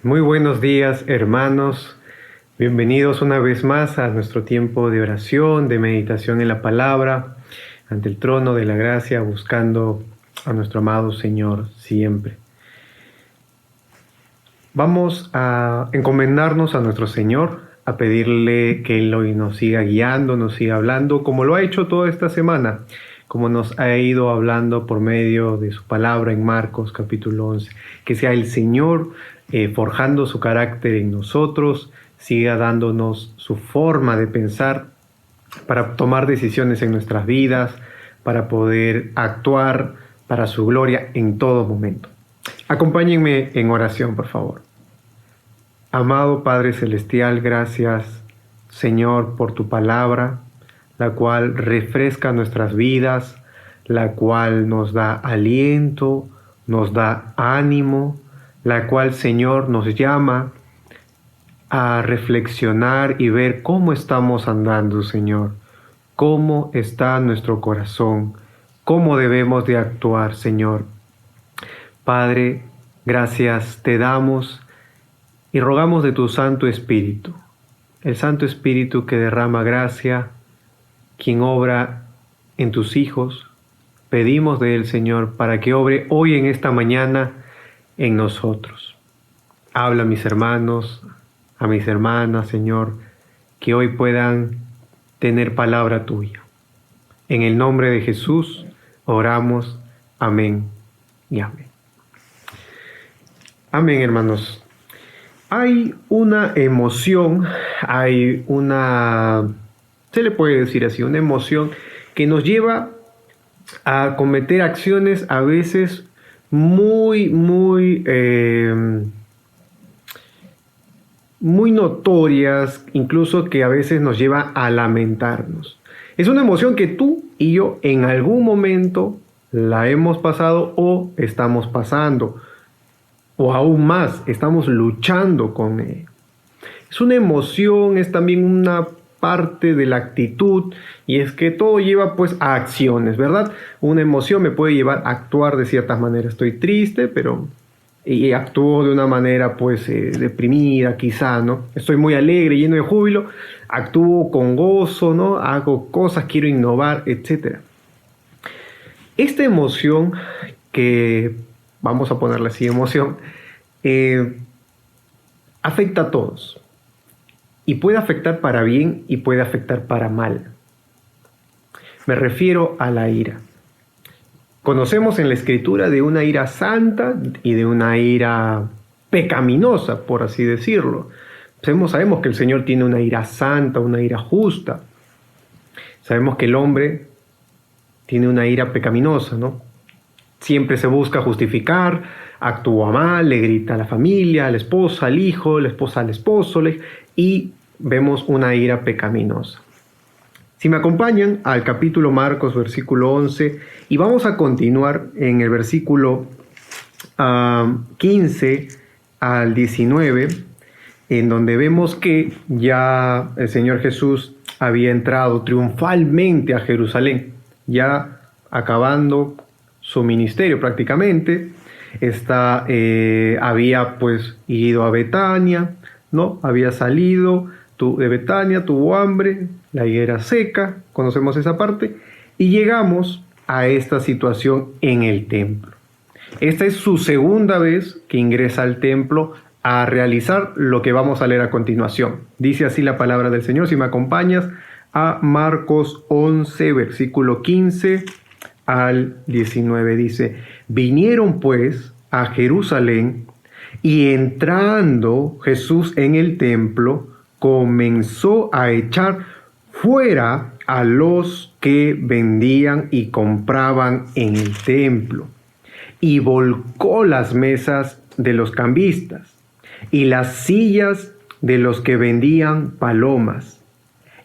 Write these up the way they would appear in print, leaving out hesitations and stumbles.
Muy buenos días, hermanos. Bienvenidos una vez más a nuestro tiempo de oración, de meditación en la palabra, ante el trono de la gracia, buscando a nuestro amado Señor siempre. Vamos a encomendarnos a nuestro Señor, a pedirle que Él hoy nos siga guiando, nos siga hablando, como lo ha hecho toda esta semana, como nos ha ido hablando por medio de su palabra en Marcos capítulo 11. Que sea el Señor forjando su carácter en nosotros, siga dándonos su forma de pensar para tomar decisiones en nuestras vidas, para poder actuar para su gloria en todo momento. Acompáñenme en oración, por favor. Amado Padre Celestial, gracias, Señor, por tu palabra, la cual refresca nuestras vidas, la cual nos da aliento, nos da ánimo, la cual, Señor, nos llama a reflexionar y ver cómo estamos andando, Señor, cómo está nuestro corazón, cómo debemos de actuar, Señor. Padre, gracias te damos y rogamos de tu Santo Espíritu, el Santo Espíritu que derrama gracia, quien obra en tus hijos. Pedimos de él, Señor, para que obre hoy en esta mañana en nosotros. Habla a mis hermanos, a mis hermanas, Señor, que hoy puedan tener palabra tuya. En el nombre de Jesús oramos. Amén y amén. Amén, hermanos. Hay una emoción, se le puede decir así, una emoción que nos lleva a cometer acciones a veces muy notorias, incluso que a veces nos lleva a lamentarnos. Es una emoción que tú y yo en algún momento la hemos pasado o estamos pasando, o aún más, estamos luchando con ella. Es una emoción, es también una parte de la actitud, y es que todo lleva pues a acciones, ¿verdad? Una emoción me puede llevar a actuar de ciertas maneras. Estoy triste, y actúo de una manera pues deprimida quizá, ¿no? Estoy muy alegre, lleno de júbilo, actúo con gozo, ¿no? Hago cosas, quiero innovar, etc. Esta emoción, que vamos a ponerle así, emoción, afecta a todos. Y puede afectar para bien y puede afectar para mal. Me refiero a la ira. Conocemos en la Escritura de una ira santa y de una ira pecaminosa, por así decirlo. Sabemos que el Señor tiene una ira santa, una ira justa. Sabemos que el hombre tiene una ira pecaminosa, ¿no? Siempre se busca justificar, actúa mal, le grita a la familia, a la esposa, al hijo, la esposa al esposo, y vemos una ira pecaminosa. Si me acompañan al capítulo Marcos, versículo 11, y vamos a continuar en el versículo 15 al 19, en donde vemos que ya el Señor Jesús había entrado triunfalmente a Jerusalén, ya acabando su ministerio prácticamente. Había pues ido a Betania, ¿no? Había salido de Betania, tuvo hambre, la higuera seca, conocemos esa parte, y llegamos a esta situación en el templo. Esta es su segunda vez que ingresa al templo a realizar lo que vamos a leer a continuación. Dice así la palabra del Señor, si me acompañas a Marcos 11, versículo 15 al 19, dice: vinieron pues a Jerusalén, y entrando Jesús en el templo, comenzó a echar fuera a los que vendían y compraban en el templo, y volcó las mesas de los cambistas y las sillas de los que vendían palomas,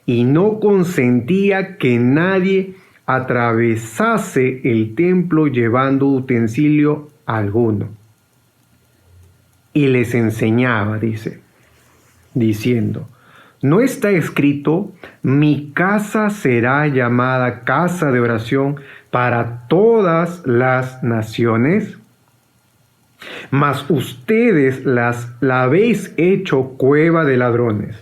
y no consentía que nadie atravesase el templo llevando utensilio alguno. Y les enseñaba, diciendo: ¿no está escrito, mi casa será llamada casa de oración para todas las naciones? Mas ustedes la habéis hecho cueva de ladrones.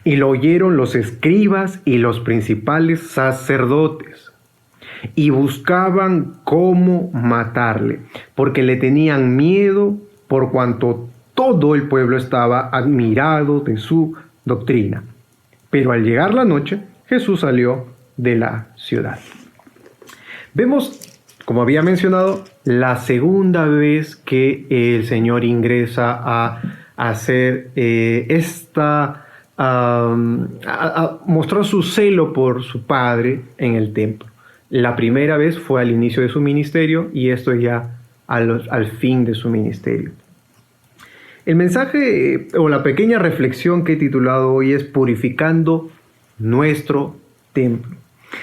Y lo oyeron los escribas y los principales sacerdotes, y buscaban cómo matarle, porque le tenían miedo, por cuanto todo el pueblo estaba admirado de su doctrina. Pero al llegar la noche, Jesús salió de la ciudad. Vemos, como había mencionado, la segunda vez que el Señor ingresa a hacer a mostrar su celo por su Padre en el templo. La primera vez fue al inicio de su ministerio y esto ya al fin de su ministerio. El mensaje o la pequeña reflexión que he titulado hoy es Purificando nuestro templo.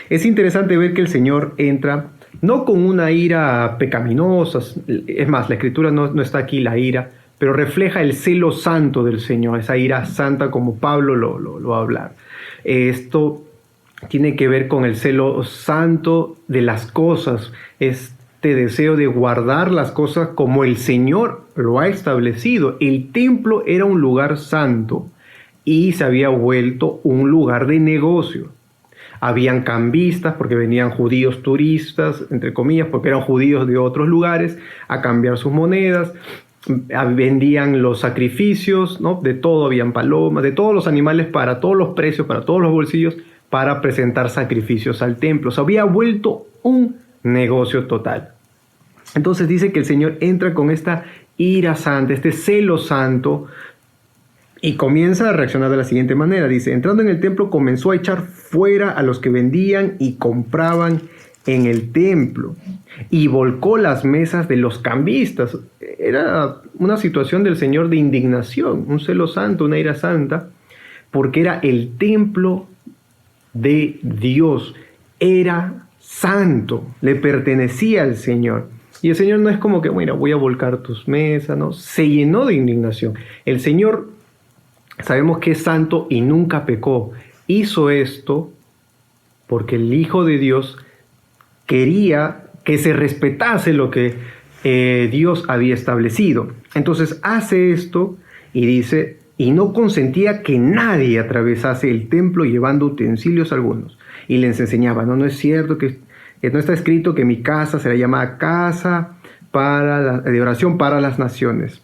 Es interesante ver que el Señor entra no con una ira pecaminosa, es más, la Escritura no está aquí la ira, pero refleja el celo santo del Señor, esa ira santa como Pablo lo va a hablar. Esto tiene que ver con el celo santo de las cosas, este deseo de guardar las cosas como el Señor lo ha establecido. El templo era un lugar santo y se había vuelto un lugar de negocio. Habían cambistas porque venían judíos turistas, entre comillas, porque eran judíos de otros lugares, a cambiar sus monedas. Vendían los sacrificios, ¿no? De todo, habían palomas, de todos los animales para todos los precios, para todos los bolsillos, para presentar sacrificios al templo. Se había vuelto un negocio total. Entonces dice que el Señor entra con esta ira santa, este celo santo, y comienza a reaccionar de la siguiente manera. Dice, entrando en el templo comenzó a echar fuera a los que vendían y compraban en el templo y volcó las mesas de los cambistas. Era una situación del Señor de indignación, un celo santo, una ira santa, porque era el templo de Dios, era santo, le pertenecía al Señor. Y el Señor no es como que, bueno, voy a volcar tus mesas, ¿no? Se llenó de indignación. El Señor, sabemos que es santo y nunca pecó. Hizo esto porque el Hijo de Dios quería que se respetase lo que Dios había establecido. Entonces hace esto y dice, y no consentía que nadie atravesase el templo llevando utensilios algunos. Y les enseñaba, no es cierto que no está escrito que mi casa será llamada casa de oración para las naciones.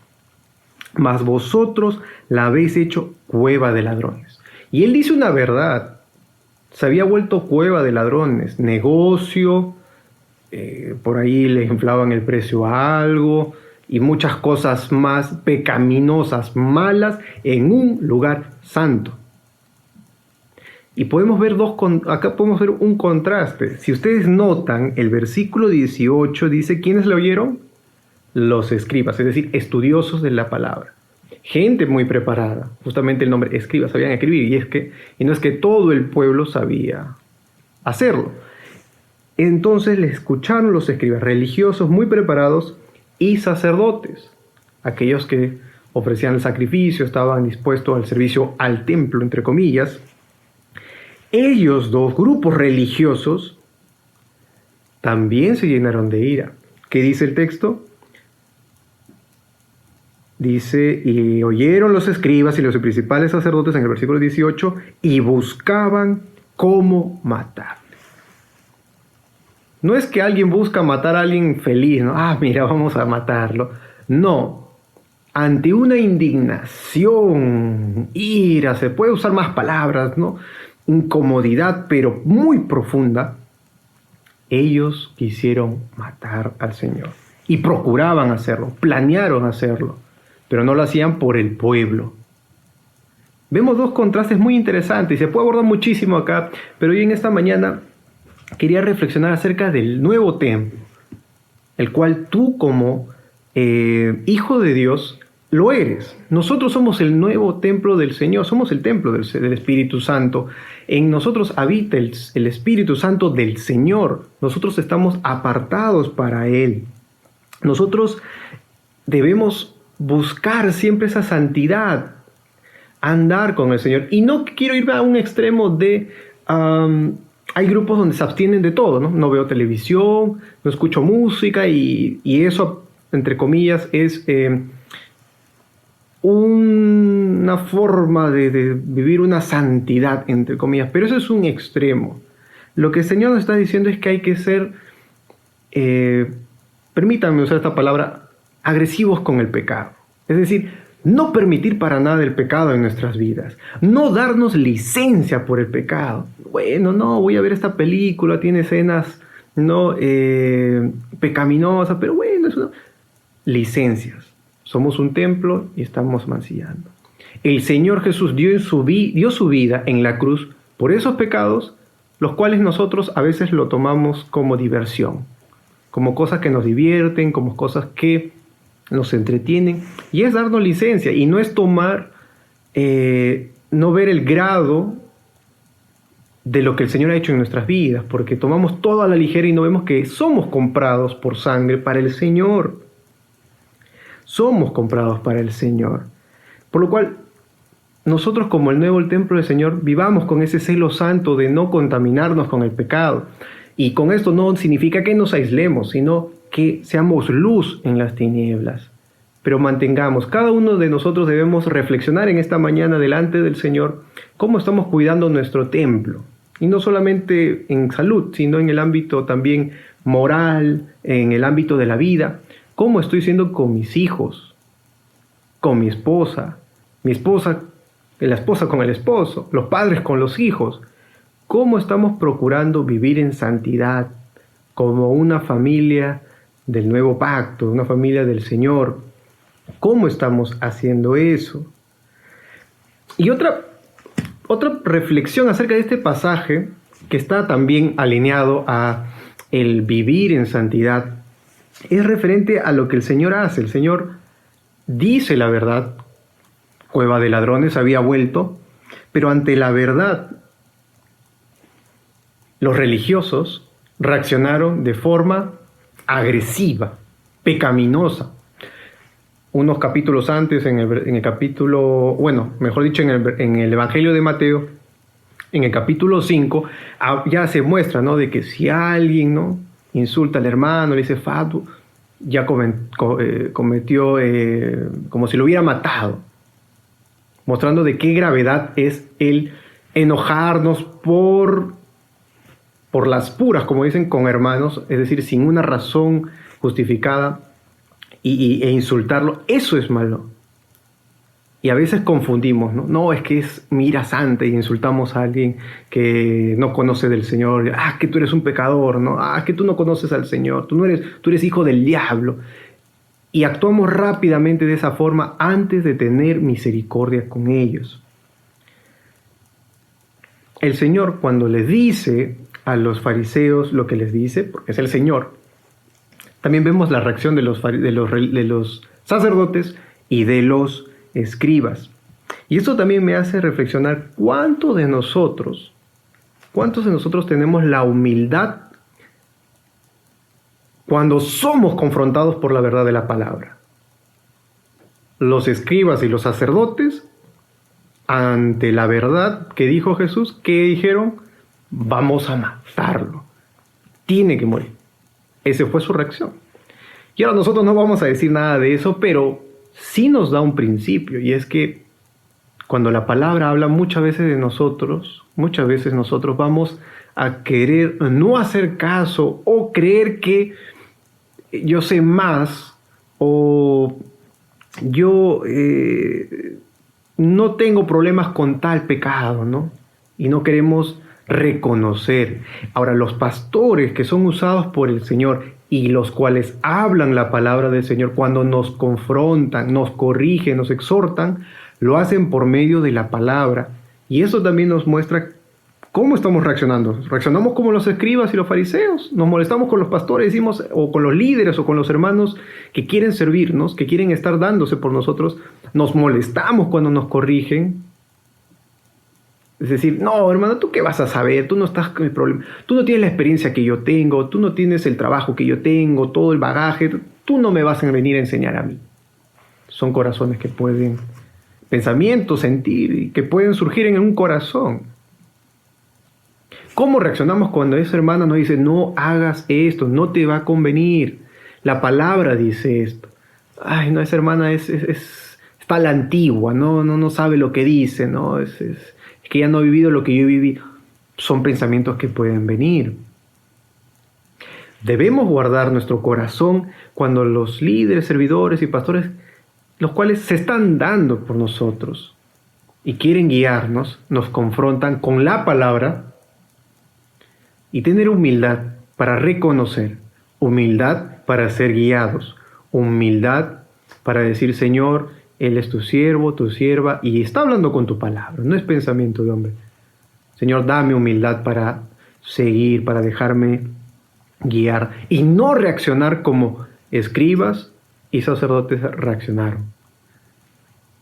Mas vosotros la habéis hecho cueva de ladrones. Y él dice una verdad. Se había vuelto cueva de ladrones, negocio, por ahí le inflaban el precio a algo y muchas cosas más pecaminosas, malas, en un lugar santo. Y podemos ver acá podemos ver un contraste. Si ustedes notan, el versículo 18 dice, ¿quiénes lo oyeron? Los escribas, es decir, estudiosos de la palabra. Gente muy preparada, justamente el nombre escribas, sabían escribir, y no es que todo el pueblo sabía hacerlo. Entonces le escucharon los escribas, religiosos muy preparados y sacerdotes, aquellos que ofrecían el sacrificio, estaban dispuestos al servicio al templo, entre comillas. Ellos, dos grupos religiosos, también se llenaron de ira. ¿Qué dice el texto? Dice, y oyeron los escribas y los principales sacerdotes en el versículo 18 y buscaban cómo matarle. No es que alguien busca matar a alguien feliz, ¿no? Mira, vamos a matarlo. No. Ante una indignación, ira, se puede usar más palabras, ¿no? Incomodidad, pero muy profunda, ellos quisieron matar al Señor. Y procuraban hacerlo, planearon hacerlo, pero no lo hacían por el pueblo. Vemos dos contrastes muy interesantes y se puede abordar muchísimo acá, pero hoy en esta mañana quería reflexionar acerca del nuevo templo, el cual tú como hijo de Dios lo eres. Nosotros somos el nuevo templo del Señor, somos el templo del Espíritu Santo. En nosotros habita el Espíritu Santo del Señor. Nosotros estamos apartados para Él. Nosotros debemos buscar siempre esa santidad, andar con el Señor. Y no quiero irme a un extremo de... hay grupos donde se abstienen de todo, ¿no? No veo televisión, no escucho música y eso entre comillas, es una forma de vivir una santidad, entre comillas, pero eso es un extremo. Lo que el Señor nos está diciendo es que hay que ser, permítanme usar esta palabra, agresivos con el pecado. Es decir, no permitir para nada el pecado en nuestras vidas, no darnos licencia por el pecado. Bueno, no, voy a ver esta película, tiene escenas no pecaminosas, pero bueno, es una... licencias. Somos un templo y estamos mancillando. El Señor Jesús dio su vida en la cruz por esos pecados, los cuales nosotros a veces lo tomamos como diversión, como cosas que nos divierten, como cosas que nos entretienen, y es darnos licencia, y no es tomar, no ver el grado de lo que el Señor ha hecho en nuestras vidas, porque tomamos todo a la ligera y no vemos que somos comprados por sangre para el Señor. Somos comprados para el Señor. Por lo cual, nosotros como el nuevo templo del Señor, vivamos con ese celo santo de no contaminarnos con el pecado. Y con esto no significa que nos aislemos, sino que seamos luz en las tinieblas. Pero mantengamos, cada uno de nosotros debemos reflexionar en esta mañana delante del Señor cómo estamos cuidando nuestro templo. Y no solamente en salud, sino en el ámbito también moral, en el ámbito de la vida. ¿Cómo estoy siendo con mis hijos, con mi esposa, la esposa con el esposo, los padres con los hijos? ¿Cómo estamos procurando vivir en santidad como una familia del nuevo pacto, una familia del Señor? ¿Cómo estamos haciendo eso? Y otra reflexión acerca de este pasaje, que está también alineado a el vivir en santidad, es referente a lo que el Señor hace. El Señor dice la verdad, cueva de ladrones había vuelto, pero ante la verdad, los religiosos reaccionaron de forma agresiva, pecaminosa. Unos capítulos antes, en el capítulo, bueno, mejor dicho, en el Evangelio de Mateo, en el capítulo 5, ya se muestra, ¿no?, de que si alguien, ¿no?, insulta al hermano, le dice fatu, ya cometió como si lo hubiera matado, mostrando de qué gravedad es el enojarnos por las puras, como dicen, con hermanos, es decir, sin una razón justificada, e insultarlo. Eso es malo. Y a veces confundimos, ¿no? No, es que es mi ira santa y insultamos a alguien que no conoce del Señor. Ah, que tú eres un pecador, ¿no? Ah, que tú no conoces al Señor. Tú eres hijo del diablo. Y actuamos rápidamente de esa forma antes de tener misericordia con ellos. El Señor, cuando les dice a los fariseos lo que les dice, porque es el Señor, también vemos la reacción de los sacerdotes y de los escribas. Y esto también me hace reflexionar cuántos de nosotros tenemos la humildad cuando somos confrontados por la verdad de la palabra. Los escribas y los sacerdotes, ante la verdad que dijo Jesús, ¿qué dijeron? Vamos a matarlo. Tiene que morir. Esa fue su reacción. Y ahora nosotros no vamos a decir nada de eso, pero sí nos da un principio, y es que cuando la palabra habla muchas veces de nosotros, muchas veces nosotros vamos a querer no hacer caso o creer que yo sé más o yo no tengo problemas con tal pecado, ¿no? Y no queremos reconocer. Ahora, los pastores que son usados por el Señor y los cuales hablan la palabra del Señor, cuando nos confrontan, nos corrigen, nos exhortan, lo hacen por medio de la palabra. Y eso también nos muestra cómo estamos reaccionando. Reaccionamos como los escribas y los fariseos. Nos molestamos con los pastores, decimos, o con los líderes o con los hermanos que quieren servirnos, que quieren estar dándose por nosotros. Nos molestamos cuando nos corrigen. Es decir, no, hermano, ¿tú qué vas a saber? Tú no estás con el problema. Tú no tienes la experiencia que yo tengo. Tú no tienes el trabajo que yo tengo, todo el bagaje. Tú no me vas a venir a enseñar a mí. Son corazones que pueden, pensamientos, sentir, que pueden surgir en un corazón. ¿Cómo reaccionamos cuando esa hermana nos dice, no hagas esto, no te va a convenir? La palabra dice esto. Ay, no, esa hermana está a la antigua, no sabe lo que dice, ¿no? Es que ella no ha vivido lo que yo viví. Son pensamientos que pueden venir. Debemos guardar nuestro corazón cuando los líderes, servidores y pastores, los cuales se están dando por nosotros y quieren guiarnos, nos confrontan con la palabra, y tener humildad para reconocer, humildad para ser guiados, humildad para decir: Señor, Él es tu siervo, tu sierva, y está hablando con tu palabra, no es pensamiento de hombre. Señor, dame humildad para seguir, para dejarme guiar y no reaccionar como escribas y sacerdotes reaccionaron.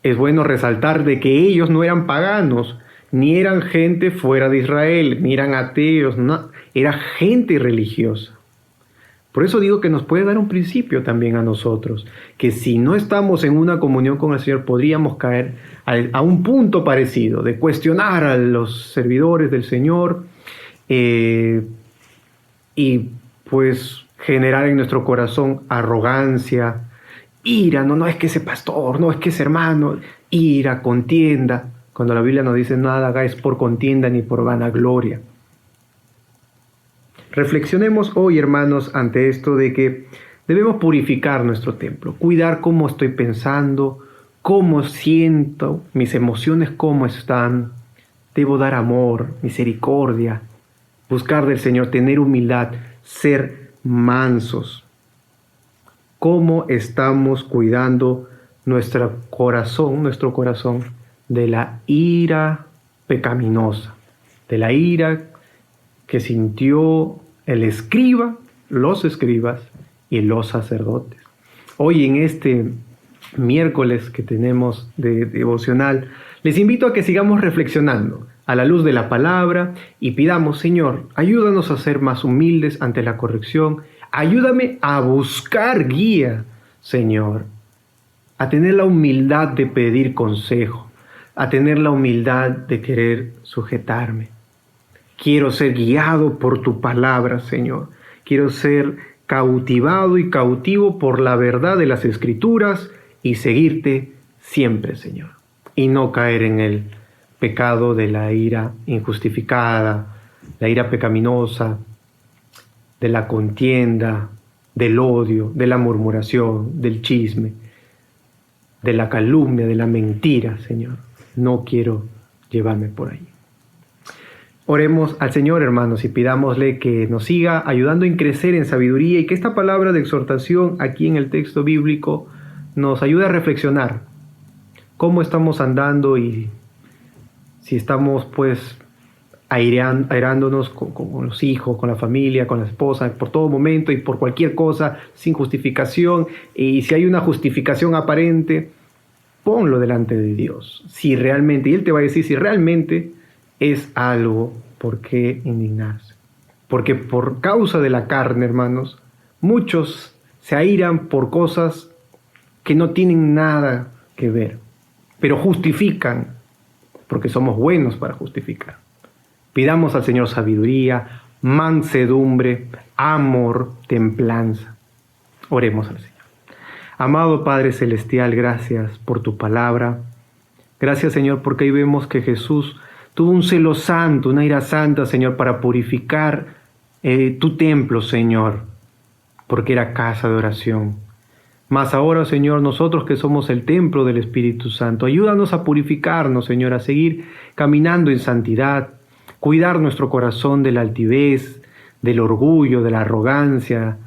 Es bueno resaltar de que ellos no eran paganos, ni eran gente fuera de Israel, ni eran ateos, no, era gente religiosa. Por eso digo que nos puede dar un principio también a nosotros, que si no estamos en una comunión con el Señor, podríamos caer a un punto parecido, de cuestionar a los servidores del Señor y pues generar en nuestro corazón arrogancia, ira, no es que ese pastor, no es que ese hermano, ira, contienda, cuando la Biblia nos dice: nada hagáis por contienda ni por vanagloria. Reflexionemos hoy, hermanos, ante esto de que debemos purificar nuestro templo, cuidar cómo estoy pensando, cómo siento, mis emociones cómo están. Debo dar amor, misericordia, buscar del Señor, tener humildad, ser mansos. ¿Cómo estamos cuidando nuestro corazón de la ira pecaminosa, de la ira que sintió el escriba, los escribas y los sacerdotes? Hoy, en este miércoles que tenemos de devocional, les invito a que sigamos reflexionando a la luz de la palabra y pidamos: Señor, ayúdanos a ser más humildes ante la corrección. Ayúdame a buscar guía, Señor, a tener la humildad de pedir consejo, a tener la humildad de querer sujetarme. Quiero ser guiado por tu palabra, Señor. Quiero ser cautivado y cautivo por la verdad de las Escrituras y seguirte siempre, Señor. Y no caer en el pecado de la ira injustificada, la ira pecaminosa, de la contienda, del odio, de la murmuración, del chisme, de la calumnia, de la mentira, Señor. No quiero llevarme por ahí. Oremos al Señor, hermanos, y pidámosle que nos siga ayudando a crecer en sabiduría y que esta palabra de exhortación aquí en el texto bíblico nos ayude a reflexionar cómo estamos andando y si estamos pues airándonos con los hijos, con la familia, con la esposa, por todo momento y por cualquier cosa sin justificación. Y si hay una justificación aparente, ponlo delante de Dios. Si realmente, y Él te va a decir si realmente es algo por qué indignarse. Porque por causa de la carne, hermanos, muchos se airan por cosas que no tienen nada que ver, pero justifican, porque somos buenos para justificar. Pidamos al Señor sabiduría, mansedumbre, amor, templanza. Oremos al Señor. Amado Padre Celestial, gracias por tu palabra. Gracias, Señor, porque ahí vemos que Jesús tuvo un celo santo, una ira santa, Señor, para purificar tu templo, Señor, porque era casa de oración. Mas ahora, Señor, nosotros que somos el templo del Espíritu Santo, ayúdanos a purificarnos, Señor, a seguir caminando en santidad, cuidar nuestro corazón de la altivez, del orgullo, de la arrogancia,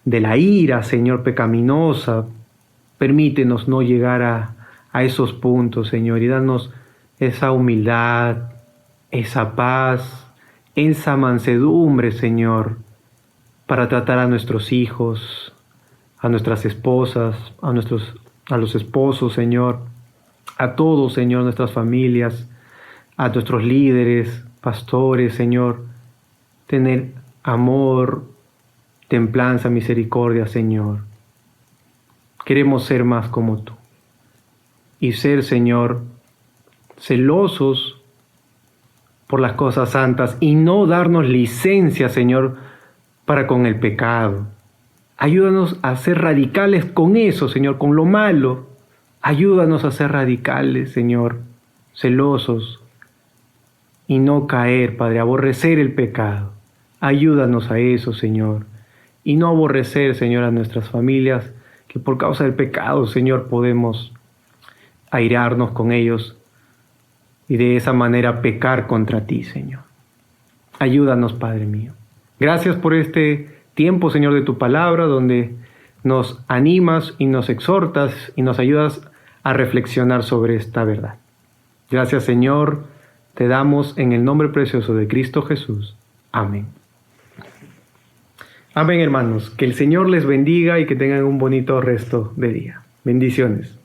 de la ira, Señor, pecaminosa. Permítenos no llegar a esos puntos, Señor, y danos esa humildad, esa paz, esa mansedumbre, Señor, para tratar a nuestros hijos, a nuestras esposas, a los esposos, Señor, a todos, Señor, nuestras familias, a nuestros líderes, pastores, Señor, tener amor, templanza, misericordia, Señor. Queremos ser más como tú y ser, Señor, celosos por las cosas santas y no darnos licencia, Señor, para con el pecado. Ayúdanos a ser radicales con eso, Señor, con lo malo. Ayúdanos a ser radicales, Señor, celosos y no caer, Padre, aborrecer el pecado. Ayúdanos a eso, Señor, y no aborrecer, Señor, a nuestras familias, que por causa del pecado, Señor, podemos airarnos con ellos y de esa manera pecar contra ti, Señor. Ayúdanos, Padre mío. Gracias por este tiempo, Señor, de tu palabra, donde nos animas y nos exhortas y nos ayudas a reflexionar sobre esta verdad. Gracias, Señor, te damos en el nombre precioso de Cristo Jesús. Amén. Amén, hermanos. Que el Señor les bendiga y que tengan un bonito resto de día. Bendiciones.